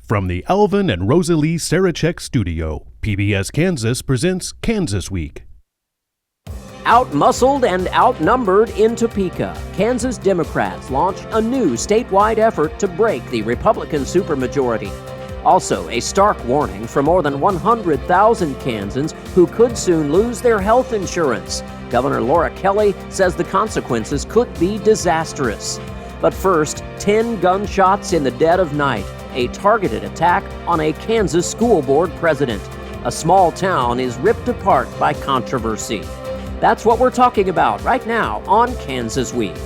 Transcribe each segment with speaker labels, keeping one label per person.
Speaker 1: From the Alvin and Rosalie Sarachek studio, PBS Kansas presents Kansas Week.
Speaker 2: Out-muscled and outnumbered in Topeka, Kansas Democrats launch a new statewide effort to break the Republican supermajority. Also, a stark warning for more than 100,000 Kansans who could soon lose their health insurance. Governor Laura Kelly says the consequences could be disastrous. But first, 10 gunshots in the dead of night, a targeted attack on a Kansas school board president. A small town is ripped apart by controversy. That's what we're talking about right now on Kansas Week.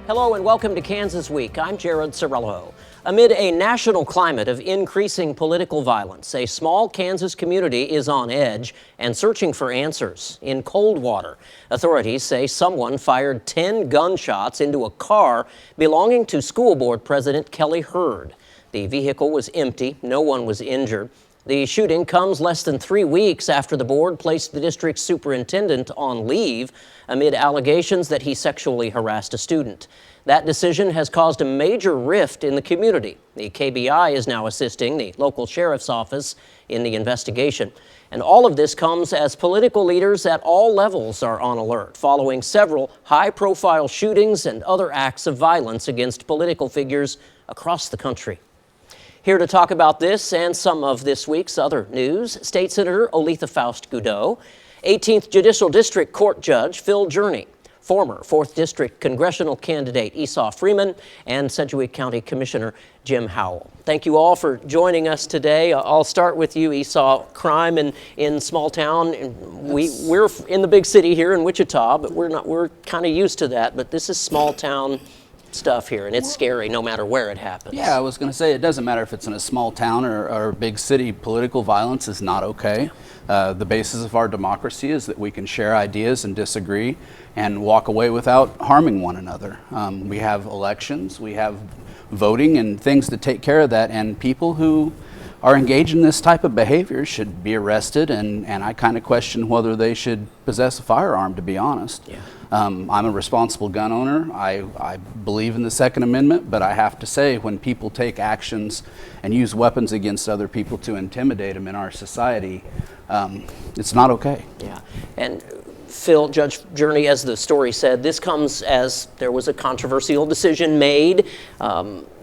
Speaker 2: Hello and welcome to Kansas Week. I'm Jared Cerullo. Amid a national climate of increasing political violence, a small Kansas community is on edge and searching for answers. In Coldwater, authorities say someone fired 10 gunshots into a car belonging to school board president Kelly Hurd. The vehicle was empty. No one was injured. The shooting comes less than 3 weeks after the board placed the district's superintendent on leave amid allegations that he sexually harassed a student. That decision has caused a major rift in the community. The KBI is now assisting the local sheriff's office in the investigation. And all of this comes as political leaders at all levels are on alert, following several high-profile shootings and other acts of violence against political figures across the country. Here to talk about this and some of this week's other news, State Senator Oletha Faust-Goudeau, 18th Judicial District Court Judge Phil Journey, former 4th District Congressional candidate Esau Freeman, and Sedgwick County Commissioner Jim Howell. Thank you all for joining us today. I'll start with you, Esau. Crime in small town. We're in the big city here in Wichita, but we're kind of used to that. But this is small town stuff here, and it's scary no matter where it happens.
Speaker 3: Yeah, I was going to say, it doesn't matter if it's in a small town or a big city. Political violence is not okay. The basis of our democracy is that we can share ideas and disagree and walk away without harming one another. We have elections, we have voting and things to take care of that, and people who are engaged in this type of behavior should be arrested, and I kind of question whether they should possess a firearm, to be honest. Yeah. I'm a responsible gun owner. I believe in the Second Amendment, but I have to say, when people take actions and use weapons against other people to intimidate them in our society, it's not okay. Yeah,
Speaker 2: and Phil, Judge Journey, as the story said, this comes as there was a controversial decision made.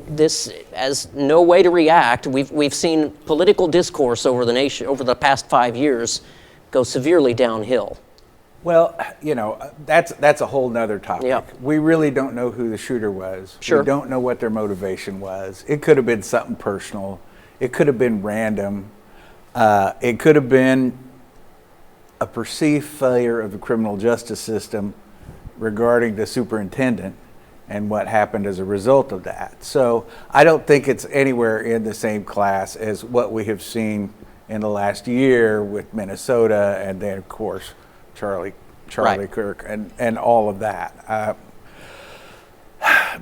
Speaker 2: This as no way to react. We've seen political discourse over the nation over the past 5 years go severely downhill.
Speaker 4: Well, you know, that's a whole nother topic.
Speaker 2: Yep.
Speaker 4: We really don't know who the shooter was.
Speaker 2: Sure.
Speaker 4: We don't know what their motivation was. It could have been something personal. It could have been random. It could have been a perceived failure of the criminal justice system regarding the superintendent and what happened as a result of that. So I don't think it's anywhere in the same class as what we have seen in the last year with Minnesota, and then of course Charlie right. Kirk and all of that.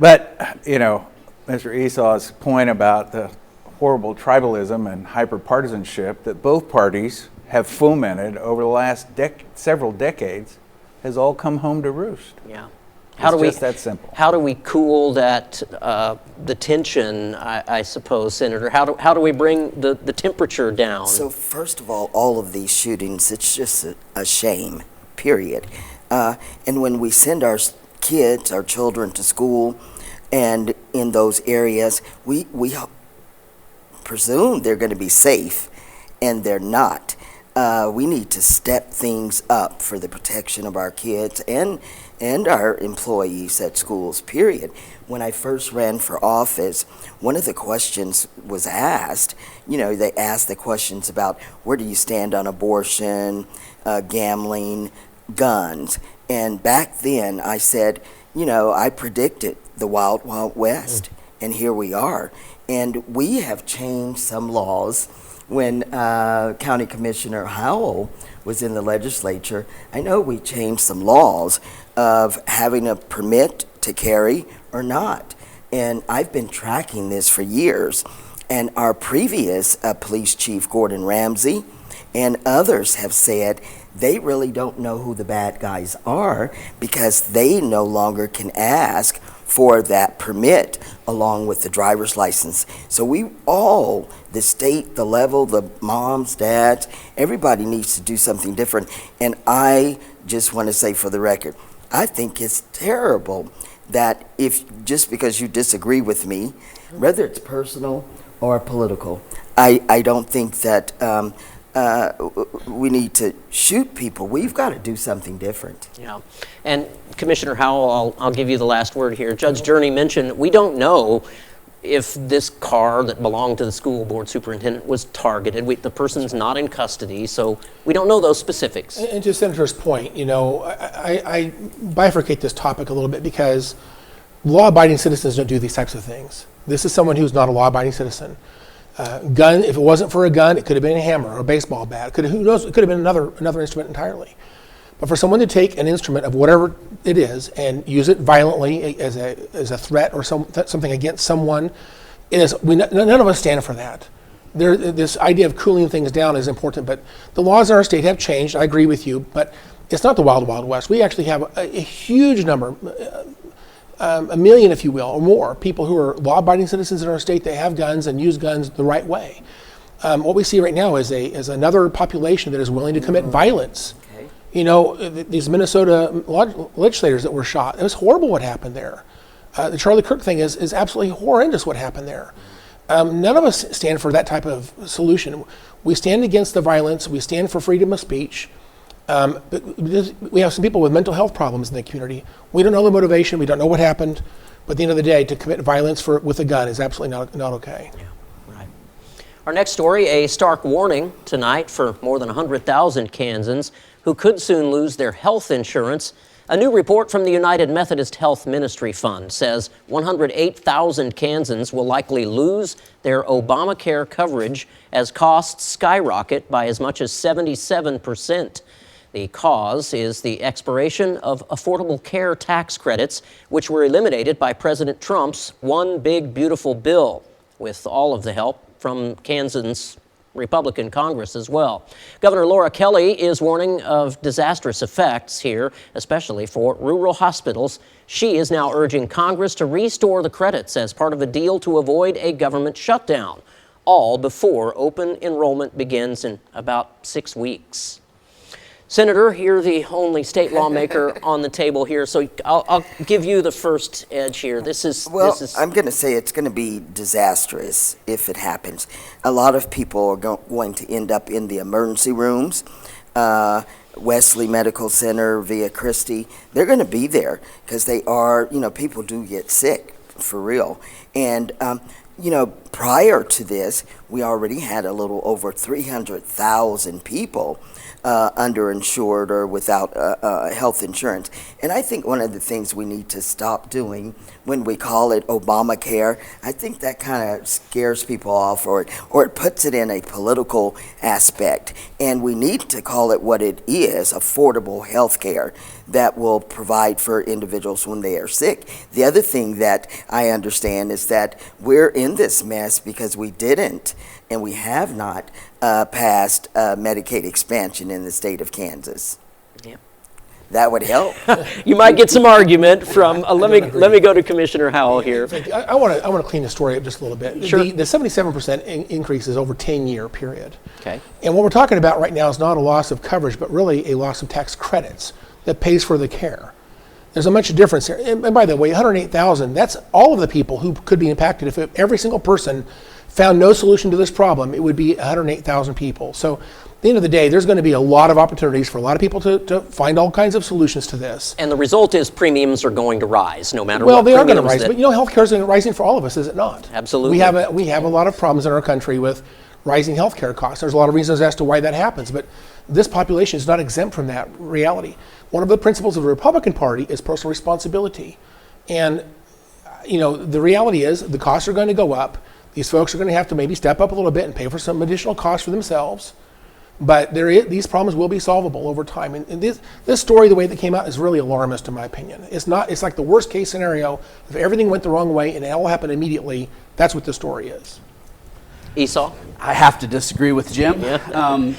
Speaker 4: But you know, Mr. Esau's point about the horrible tribalism and hyperpartisanship that both parties have fomented over the last several decades has all come home to roost.
Speaker 2: Yeah.
Speaker 4: Just that simple.
Speaker 2: How do we cool that the tension, I suppose, Senator? How do we bring the temperature down?
Speaker 5: So first of all of these shootings, it's just a shame, period. And when we send our kids, our children to school, and in those areas, we presume they're going to be safe, and they're not. We need to step things up for the protection of our kids and our employees at schools, period. When I first ran for office, one of the questions was asked, they asked the questions about where do you stand on abortion, gambling, guns. And back then I said, I predicted the Wild Wild West, and here we are. And we have changed some laws. When County Commissioner Howell was in the legislature, I know we changed some laws of having a permit to carry or not. And I've been tracking this for years. And our previous police chief, Gordon Ramsay, and others have said they really don't know who the bad guys are because they no longer can ask for that permit along with the driver's license. So we all, the state, the level, the moms, dads, everybody needs to do something different. And I just want to say for the record, I think it's terrible that if just because you disagree with me, whether it's personal or political, I don't think that we need to shoot people. We've got to do something different.
Speaker 2: Yeah. And Commissioner Howell, I'll give you the last word here. Judge Journey mentioned we don't know if this car that belonged to the school board superintendent was targeted. The person's not in custody, so we don't know those specifics.
Speaker 6: And to Senator's point, you know, I bifurcate this topic a little bit because law-abiding citizens don't do these types of things. This is someone who's not a law-abiding citizen. Gun, if it wasn't for a gun, it could have been a hammer or a baseball bat. Who knows? It could have been another instrument entirely. But for someone to take an instrument of whatever it is and use it violently as a threat or something against someone, none of us stand for that. This idea of cooling things down is important, but the laws in our state have changed. I agree with you, but it's not the wild, wild west. We actually have a huge number, a million, if you will, or more, people who are law-abiding citizens in our state that have guns and use guns the right way. What we see right now is another population that is willing to commit violence. Okay. You know, these Minnesota legislators that were shot, it was horrible what happened there. The Charlie Kirk thing is absolutely horrendous what happened there. None of us stand for that type of solution. We stand against the violence. We stand for freedom of speech. But we have some people with mental health problems in the community. We don't know the motivation. We don't know what happened. But at the end of the day, to commit violence with a gun is absolutely not okay.
Speaker 2: Yeah, right. Our next story, a stark warning tonight for more than 100,000 Kansans who could soon lose their health insurance. A new report from the United Methodist Health Ministry Fund says 108,000 Kansans will likely lose their Obamacare coverage as costs skyrocket by as much as 77%. The cause is the expiration of Affordable Care tax credits, which were eliminated by President Trump's One Big Beautiful Bill, with all of the help from Kansans' Republican Congress as well. Governor Laura Kelly is warning of disastrous effects here, especially for rural hospitals. She is now urging Congress to restore the credits as part of a deal to avoid a government shutdown, all before open enrollment begins in about 6 weeks. Senator, you're the only state lawmaker on the table here, so I'll give you the first edge here. I'm
Speaker 5: going to say it's going to be disastrous if it happens. A lot of people are going to end up in the emergency rooms. Wesley Medical Center, Via Christi, they're going to be there because they are, people do get sick for real. And, prior to this, we already had a little over 300,000 people underinsured or without health insurance. And I think one of the things we need to stop doing when we call it Obamacare, I think that kind of scares people off or it puts it in a political aspect. And we need to call it what it is, affordable health care that will provide for individuals when they are sick. The other thing that I understand is that we're in this mess because we didn't and we have not passed Medicaid expansion in the state of Kansas.
Speaker 2: Yeah.
Speaker 5: That would help.
Speaker 2: You might get some argument from. Let me go to Commissioner Howell here.
Speaker 6: I want to clean the story up just a little bit.
Speaker 2: Sure.
Speaker 6: The 77% increase is over 10-year period.
Speaker 2: Okay.
Speaker 6: And what we're talking about right now is not a loss of coverage, but really a loss of tax credits that pays for the care. There's a much difference here. And by the way, 108,000, that's all of the people who could be impacted. If every single person found no solution to this problem, it would be 108,000 people. So at the end of the day, there's going to be a lot of opportunities for a lot of people to find all kinds of solutions to this.
Speaker 2: And the result is premiums are going to rise no matter what.
Speaker 6: Well, they are going to rise, but healthcare is rising for all of us, is it not?
Speaker 2: Absolutely.
Speaker 6: We have a lot of problems in our country with rising healthcare costs. There's a lot of reasons as to why that happens, but this population is not exempt from that reality. One of the principles of the Republican Party is personal responsibility. And, the reality is the costs are going to go up. These folks are going to have to maybe step up a little bit and pay for some additional costs for themselves. But these problems will be solvable over time. And this story, the way that came out, is really alarmist in my opinion. It's like the worst case scenario. If everything went the wrong way and it all happened immediately, that's what the story is.
Speaker 2: Esau?
Speaker 3: I have to disagree with Jim.
Speaker 2: Yeah.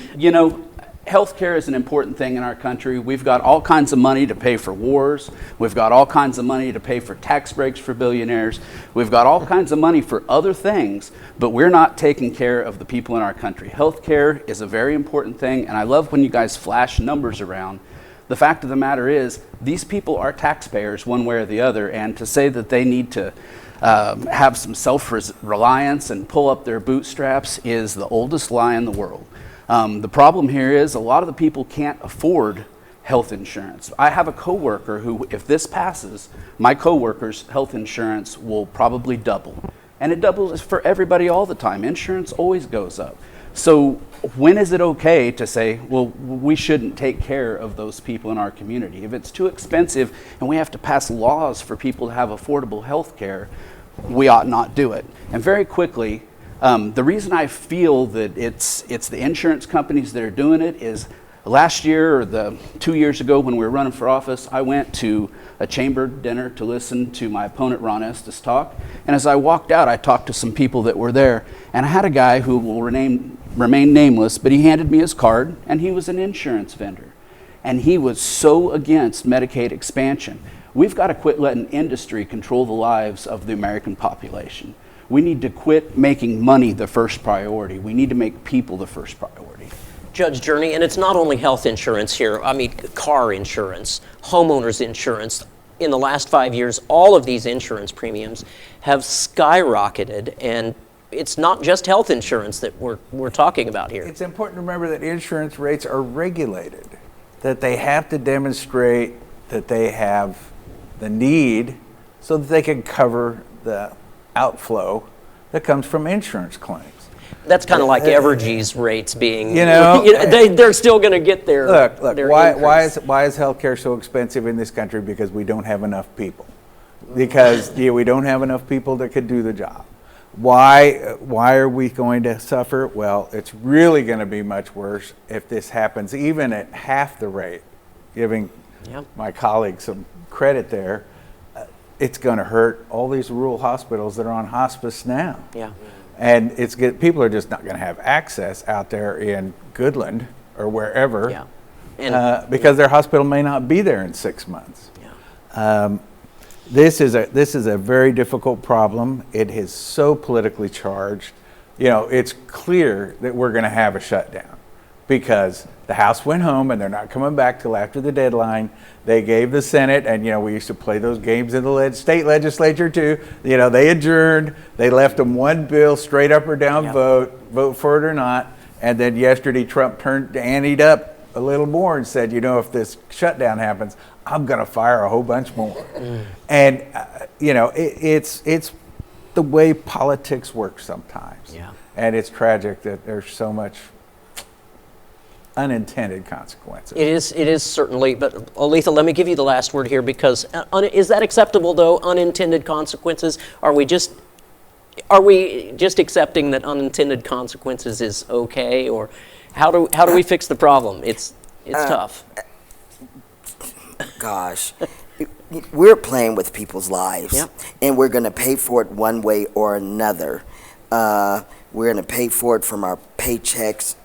Speaker 3: healthcare is an important thing in our country. We've got all kinds of money to pay for wars. We've got all kinds of money to pay for tax breaks for billionaires. We've got all kinds of money for other things, but we're not taking care of the people in our country. Healthcare is a very important thing, and I love when you guys flash numbers around. The fact of the matter is, these people are taxpayers one way or the other, and to say that they need to have some self-reliance and pull up their bootstraps is the oldest lie in the world. The problem here is a lot of the people can't afford health insurance. I have a coworker who, if this passes, my coworker's health insurance will probably double. And it doubles for everybody all the time. Insurance always goes up. So when is it okay to say, well, we shouldn't take care of those people in our community? If it's too expensive and we have to pass laws for people to have affordable health care, we ought not do it. And very quickly, the reason I feel that it's the insurance companies that are doing it is last year or 2 years ago when we were running for office, I went to a chamber dinner to listen to my opponent Ron Estes talk. And as I walked out, I talked to some people that were there. And I had a guy who will remain nameless, but he handed me his card, and he was an insurance vendor. And he was so against Medicaid expansion. We've got to quit letting industry control the lives of the American population. We need to quit making money the first priority. We need to make people the first priority.
Speaker 2: Judge Journey, and it's not only health insurance here. I mean, car insurance, homeowners insurance. In the last 5 years, all of these insurance premiums have skyrocketed, and it's not just health insurance that we're talking about here.
Speaker 4: It's important to remember that insurance rates are regulated, that they have to demonstrate that they have the need so that they can cover the outflow that comes from insurance claims.
Speaker 2: That's kind of like Evergy's rates being,
Speaker 4: they're
Speaker 2: still going to get their
Speaker 4: Look,
Speaker 2: their
Speaker 4: why
Speaker 2: increase.
Speaker 4: is healthcare so expensive in this country? Because we don't have enough people. Because we don't have enough people that could do the job. Why are we going to suffer? Well, it's really going to be much worse if this happens even at half the rate. Giving my colleagues some credit there, it's going to hurt all these rural hospitals that are on hospice now.
Speaker 2: Yeah.
Speaker 4: And people are just not going to have access out there in Goodland or wherever, because their hospital may not be there in 6 months.
Speaker 2: Yeah.
Speaker 4: This is a very difficult problem. It is so politically charged. It's clear that we're going to have a shutdown because the House went home and they're not coming back till after the deadline. They gave the Senate, and we used to play those games in the state legislature too. They adjourned. They left them one bill, straight up or down vote for it or not. And then yesterday, Trump anteed up a little more and said, if this shutdown happens, I'm going to fire a whole bunch more. And it's the way politics work sometimes.
Speaker 2: Yeah.
Speaker 4: And it's tragic that there's so much unintended consequences.
Speaker 2: It is certainly, but Aletha, let me give you the last word here, because is that acceptable though, unintended consequences? Are we just accepting that unintended consequences is okay, or how do we fix the problem? It's tough.
Speaker 5: Gosh, we're playing with people's lives, and we're going to pay for it one way or another. We're going to pay for it from our paychecks,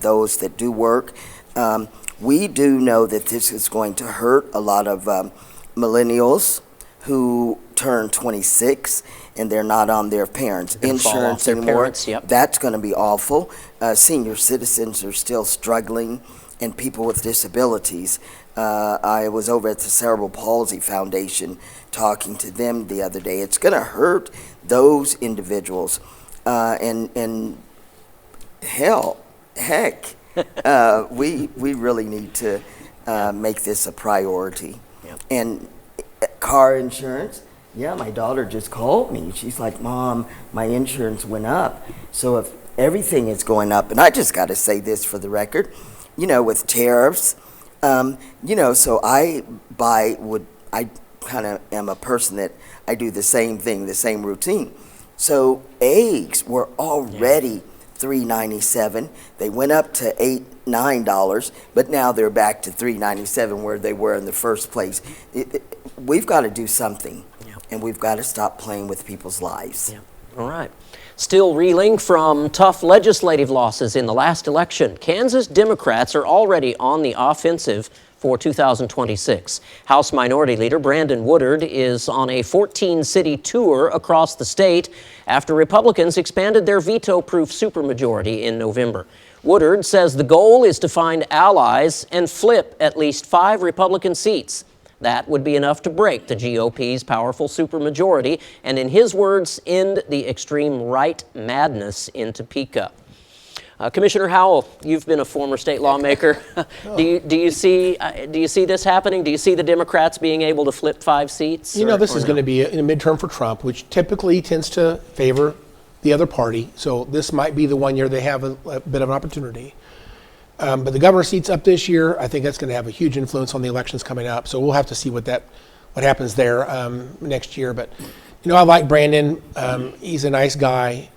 Speaker 5: those that do work. We do know that this is going to hurt a lot of millennials who turn 26 and they're not on their parents' insurance anymore. That's going to be awful. Senior citizens are still struggling, and people with disabilities. I was over at the Cerebral Palsy Foundation talking to them the other day. It's going to hurt those individuals, and heck, we really need to make this a priority. And car insurance, my daughter just called me. She's like, Mom, my insurance went up. So if everything is going up, and I just got to say this for the record, with tariffs, so I kind of am a person that I do the same thing, the same routine. So eggs were already $3.97. They went up to $9, but now they're back to $3.97 where they were in the first place. We've got to do something, and we've got to stop playing with people's lives.
Speaker 2: All right. Still reeling from tough legislative losses in the last election, Kansas Democrats are already on the offensive for 2026. House Minority Leader Brandon Woodard is on a 14-city tour across the state after Republicans expanded their veto-proof supermajority in November. Woodard says the goal is to find allies and flip at least 5 Republican seats. That would be enough to break the GOP's powerful supermajority and, in his words, end the extreme right madness in Topeka. Commissioner Howell, you've been a former state lawmaker. Do you see this happening? Do you see the Democrats being able to flip 5 seats?
Speaker 6: You know, this is going to be a midterm for Trump, which typically tends to favor the other party. So this might be the one year they have a bit of an opportunity. But the governor seat's up this year. I think that's going to have a huge influence on the elections coming up. So we'll have to see what happens there next year. But you know, I like Brandon. He's a nice guy.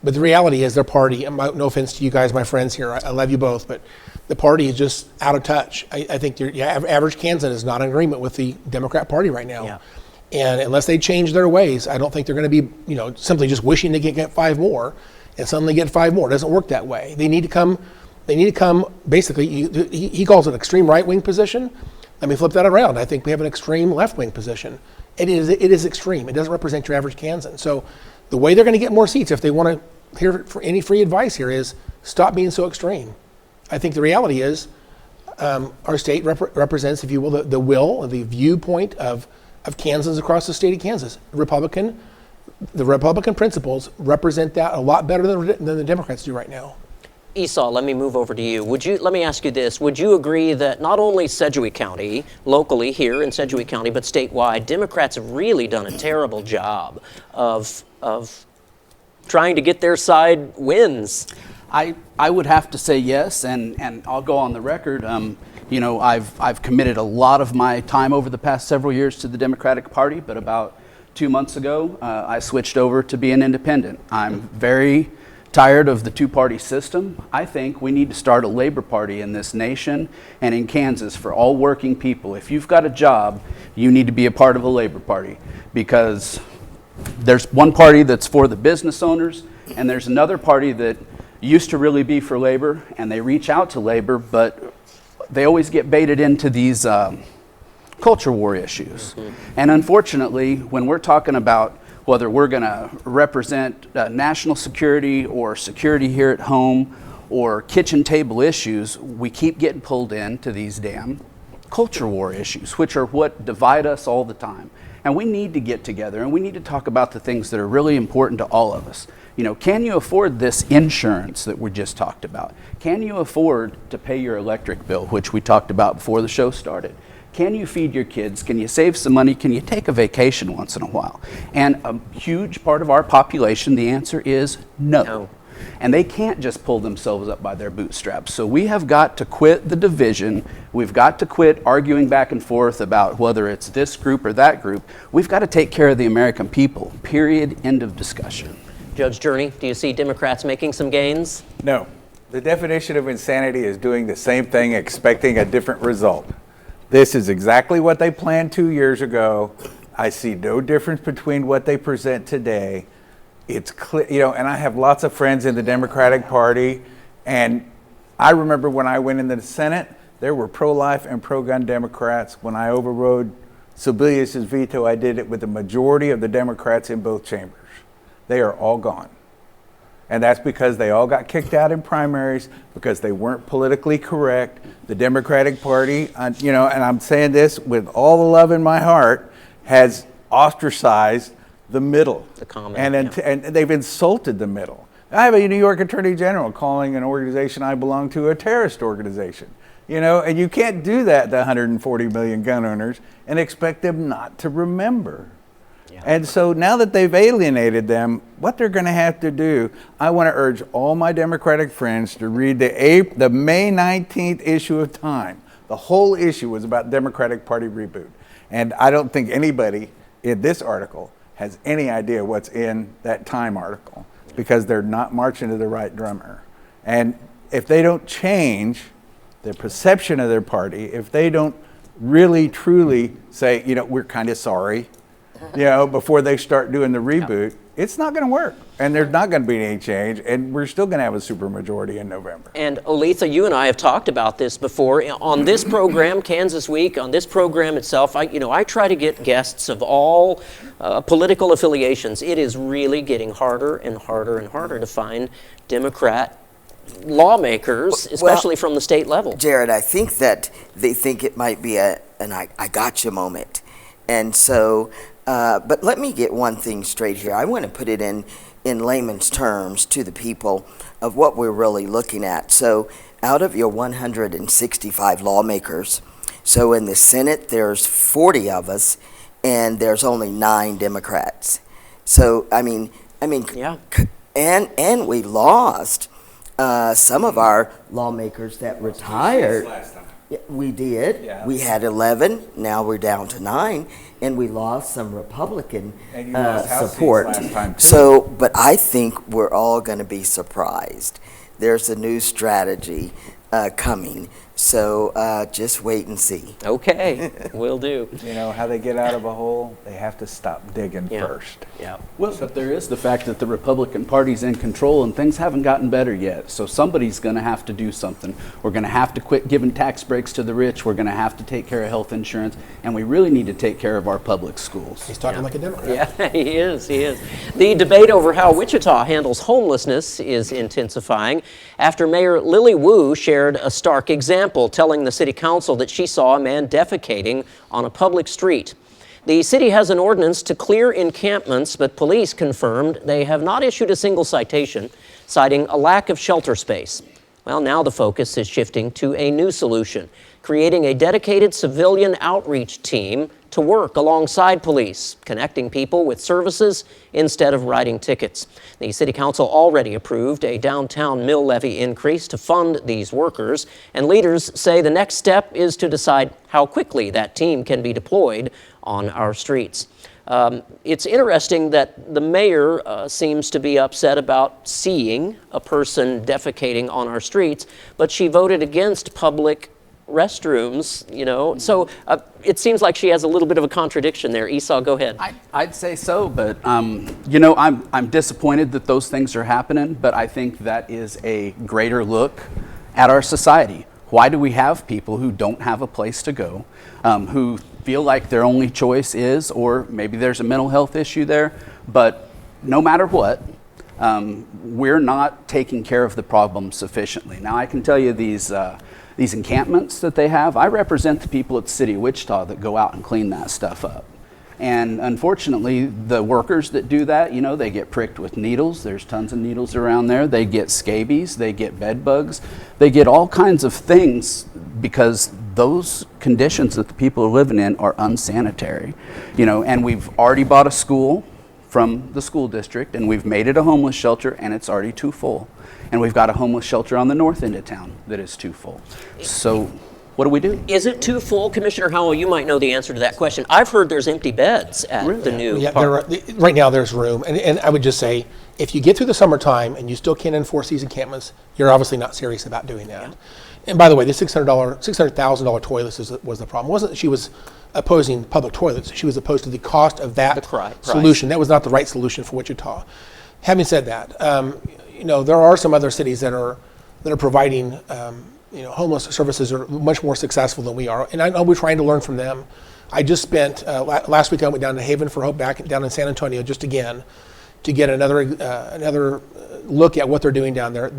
Speaker 6: But the reality is, their party. No offense to you guys, my friends here. I love you both, but the party is just out of touch. I think average Kansan is not in agreement with the Democrat Party right now.
Speaker 2: Yeah.
Speaker 6: And unless they change their ways, I don't think they're going to be, simply just wishing to get 5 more and suddenly get 5 more. It doesn't work that way. They need to come. Basically, he calls it an extreme right-wing position. Let me flip that around. I think we have an extreme left-wing position. It is extreme. It doesn't represent your average Kansan. So the way they're going to get more seats, if they want to hear for any free advice here, is stop being so extreme. I think the reality is our state represents, if you will, the will, the viewpoint of Kansans across the state of Kansas. The Republican principles represent that a lot better than the Democrats do right now.
Speaker 2: Esau, let me move over to you. Let me ask you this. Would you agree that not only Sedgwick County, locally here in Sedgwick County, but statewide, Democrats have really done a terrible job of trying to get their side wins?
Speaker 3: I would have to say yes, and I'll go on the record. I've committed a lot of my time over the past several years to the Democratic Party, but about 2 months ago, I switched over to be an independent. I'm very tired of the 2-party system. I think we need to start a labor party in this nation and in Kansas for all working people. If you've got a job, you need to be a part of a labor party, because there's one party that's for the business owners, and there's another party that used to really be for labor, and they reach out to labor, but they always get baited into these culture war issues. Mm-hmm. And unfortunately, when we're talking about whether we're going to represent national security or security here at home or kitchen table issues, we keep getting pulled into these damn culture war issues, which are what divide us all the time. And we need to get together and we need to talk about the things that are really important to all of us. Can you afford this insurance that we just talked about? Can you afford to pay your electric bill, which we talked about before the show started? Can you feed your kids? Can you save some money? Can you take a vacation once in a while? And a huge part of our population, the answer is no. And they can't just pull themselves up by their bootstraps. So we have got to quit the division. We've got to quit arguing back and forth about whether it's this group or that group. We've got to take care of the American people, period, end of discussion.
Speaker 2: Judge Journey, do you see Democrats making some gains?
Speaker 4: No. The definition of insanity is doing the same thing, expecting a different result. This is exactly what they planned 2 years ago. I see no difference between what they present today. It's clear, and I have lots of friends in the Democratic Party, and I remember when I went into the Senate, there were pro-life and pro-gun Democrats. When I overrode Sebelius's veto, I did it with the majority of the Democrats in both chambers. They are all gone. And that's because they all got kicked out in primaries because they weren't politically correct. The Democratic Party, and I'm saying this with all the love in my heart, has ostracized the middle.
Speaker 2: The common,
Speaker 4: and they've insulted the middle. I have a New York Attorney General calling an organization I belong to a terrorist organization. And you can't do that to 140 million gun owners and expect them not to remember. And so now that they've alienated them, what they're going to have to do, I want to urge all my Democratic friends to read the May 19th issue of Time. The whole issue was about Democratic Party reboot. And I don't think anybody in this article has any idea what's in that Time article, because they're not marching to the right drummer. And if they don't change the perception of their party, if they don't really, truly say, we're kind of sorry, before they start doing the reboot, it's not going to work. And there's not going to be any change. And we're still going to have a supermajority in November.
Speaker 2: And Oletha, you and I have talked about this before. On this program, Kansas Week, on this program itself, I try to get guests of all political affiliations. It is really getting harder and harder and harder to find Democrat lawmakers, especially from the state level.
Speaker 5: Jared, I think that they think it might be an I gotcha moment. And so, but let me get one thing straight here. I want to put it in layman's terms to the people of what we're really looking at. So out of your 165 lawmakers, so in the Senate there's 40 of us, and there's only 9 Democrats. So, I mean,
Speaker 2: Yeah.
Speaker 5: and we lost some of our lawmakers that retired. Yeah, we did.
Speaker 4: Yeah.
Speaker 5: We had 11. Now we're down to 9, and we lost some Republican
Speaker 4: And you lost House seats
Speaker 5: support.
Speaker 4: last time, too.
Speaker 5: So, but I think we're all going to be surprised. There's a new strategy coming. So just wait and see.
Speaker 2: Okay, will do.
Speaker 4: How they get out of a hole? They have to stop digging first.
Speaker 2: Yeah.
Speaker 3: Well, but there is the fact that the Republican Party's in control and things haven't gotten better yet. So somebody's going to have to do something. We're going to have to quit giving tax breaks to the rich. We're going to have to take care of health insurance. And we really need to take care of our public schools.
Speaker 6: He's talking like a Democrat.
Speaker 2: Yeah, he is. The debate over how Wichita handles homelessness is intensifying after Mayor Lily Wu shared a stark example, telling the city council that she saw a man defecating on a public street. The city has an ordinance to clear encampments, but police confirmed they have not issued a single citation, citing a lack of shelter space. Well, now the focus is shifting to a new solution, creating a dedicated civilian outreach team to work alongside police, connecting people with services instead of writing tickets. The City Council already approved a downtown mill levy increase to fund these workers, and leaders say the next step is to decide how quickly that team can be deployed on our streets. It's interesting that the mayor seems to be upset about seeing a person defecating on our streets, but she voted against public restrooms, So it seems like she has a little bit of a contradiction there. Esau, go ahead.
Speaker 3: I'd say so, but I'm disappointed that those things are happening, but I think that is a greater look at our society. Why do we have people who don't have a place to go, who feel like their only choice is, or maybe there's a mental health issue there, but no matter what, we're not taking care of the problem sufficiently. Now, I can tell you these encampments that they have, I represent the people at the city of Wichita that go out and clean that stuff up. And unfortunately, the workers that do that, they get pricked with needles. There's tons of needles around there. They get scabies, they get bed bugs, they get all kinds of things because those conditions that the people are living in are unsanitary. And we've already bought a school from the school district, and we've made it a homeless shelter, and it's already too full. And we've got a homeless shelter on the north end of town that is too full. So what do we do?
Speaker 2: Is it too full? Commissioner Howell, you might know the answer to that question. I've heard there's empty beds at the new park.
Speaker 6: Right now there's room. And I would just say, if you get through the summertime and you still can't enforce these encampments, you're obviously not serious about doing that. Yeah. And by the way, the $600,000 toilets was the problem. It wasn't that she was opposing public toilets. She was opposed to the cost of that solution. That was not the right solution for Wichita. Having said that, there are some other cities that are providing homeless services are much more successful than we are, and I know we're trying to learn from them. I just spent last week I went down to Haven for Hope back down in San Antonio just again to get another look at what they're doing down there.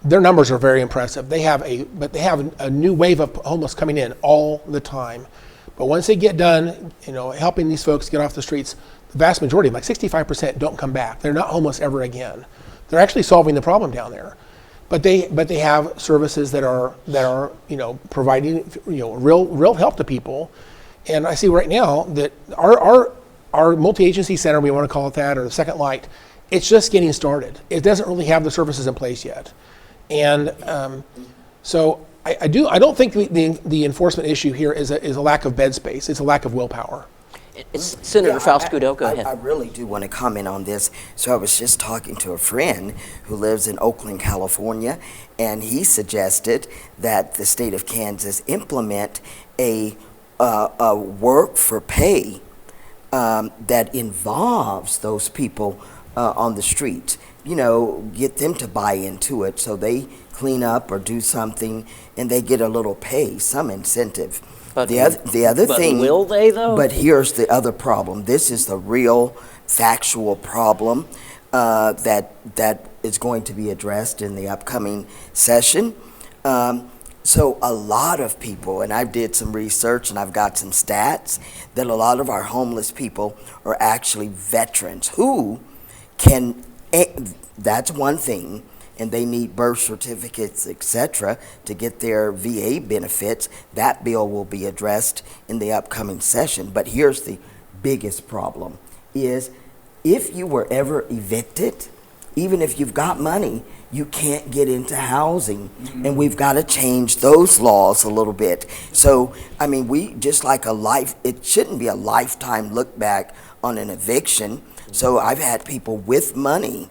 Speaker 6: Their numbers are very impressive. They have a new wave of homeless coming in all the time, but once they get done, helping these folks get off the streets, the vast majority, like 65%, don't come back. They're not homeless ever again. They're actually solving the problem down there. But they have services that are providing real help to people, and I see right now that our multi-agency center, we want to call it that, or the Second Light, it's just getting started. It doesn't really have the services in place yet, and so I don't think the enforcement issue here is a lack of bed space. It's a lack of willpower.
Speaker 2: Senator Faust Guido, go ahead.
Speaker 5: I really do want to comment on this. So I was just talking to a friend who lives in Oakland, California, and he suggested that the state of Kansas implement a work for pay that involves those people on the streets. You know, get them to buy into it so they clean up or do something and they get a little pay, some incentive.
Speaker 2: But
Speaker 5: The other thing,
Speaker 2: will they though?
Speaker 5: but here's the other problem. This is the real factual problem that is going to be addressed in the upcoming session. So a lot of people, and I did some research and I've got some stats, that a lot of our homeless people are actually veterans who can, that's one thing, and they need birth certificates, etc., to get their VA benefits. That bill will be addressed in the upcoming session. But here's the biggest problem, is if you were ever evicted, even if you've got money, you can't get into housing. And we've got to change those laws a little bit. So, I mean, we just like it shouldn't be a lifetime look back on an eviction. So I've had people with money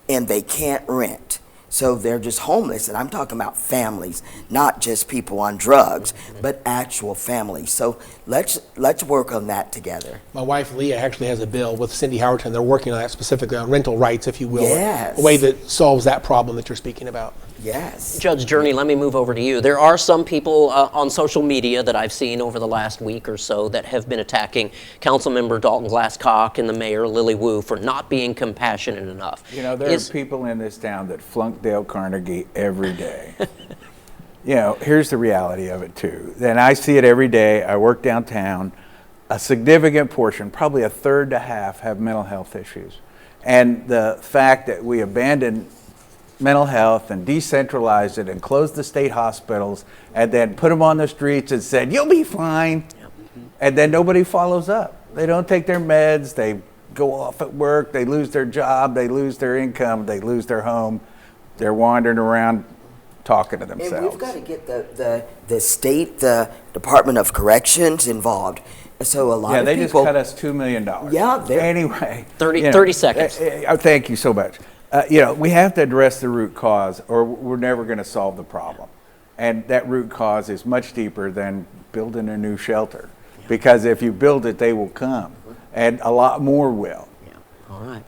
Speaker 5: and they can't rent. So they're just homeless, and I'm talking about families, not just people on drugs, but actual families. So let's work on that together.
Speaker 6: My wife Leah actually has a bill with Cindy Howerton. They're working on that specifically on rental rights, if you will.
Speaker 5: Yes.
Speaker 6: A way that solves that problem that you're speaking about.
Speaker 5: Yes.
Speaker 2: Judge Journey, let me move over to you. There are some people on social media that I've seen over the last week or so that have been attacking Councilmember Dalton Glasscock and the Mayor Lily Wu for not being compassionate enough.
Speaker 4: You know, there are people in this town that flunk Dale Carnegie every day. You know, here's the reality of it too. And I see it every day. I work downtown. A significant portion, probably a third to half, have mental health issues. And the fact that we abandoned mental health and decentralized it and closed the state hospitals and then put them on the streets and said, you'll be fine. And then nobody follows up. They don't take their meds. They go off at work. They lose their job. They lose their income. They lose their home. They're wandering around talking to themselves.
Speaker 5: And we've got to get the state, the Department of Corrections involved. So a lot of people...
Speaker 4: Yeah, they just cut us $2 million.
Speaker 5: Yeah.
Speaker 4: Anyway.
Speaker 2: 30 seconds.
Speaker 4: Thank you so much. You know, we have to address the root cause or we're never going to solve the problem. And that root cause is much deeper than building a new shelter. Because if you build it, they will come. And a lot more will.
Speaker 2: Yeah. All right.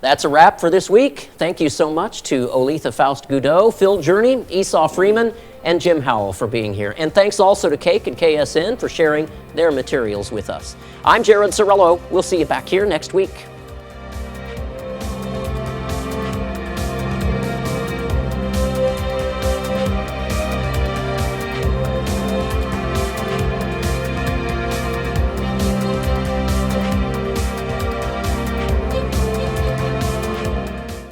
Speaker 2: That's a wrap for this week. Thank you so much to Olitha Faust-Goudot, Phil Journey, Esau Freeman, and Jim Howell for being here. And thanks also to Cake and KSN for sharing their materials with us. I'm Jared Cerullo. We'll see you back here next week.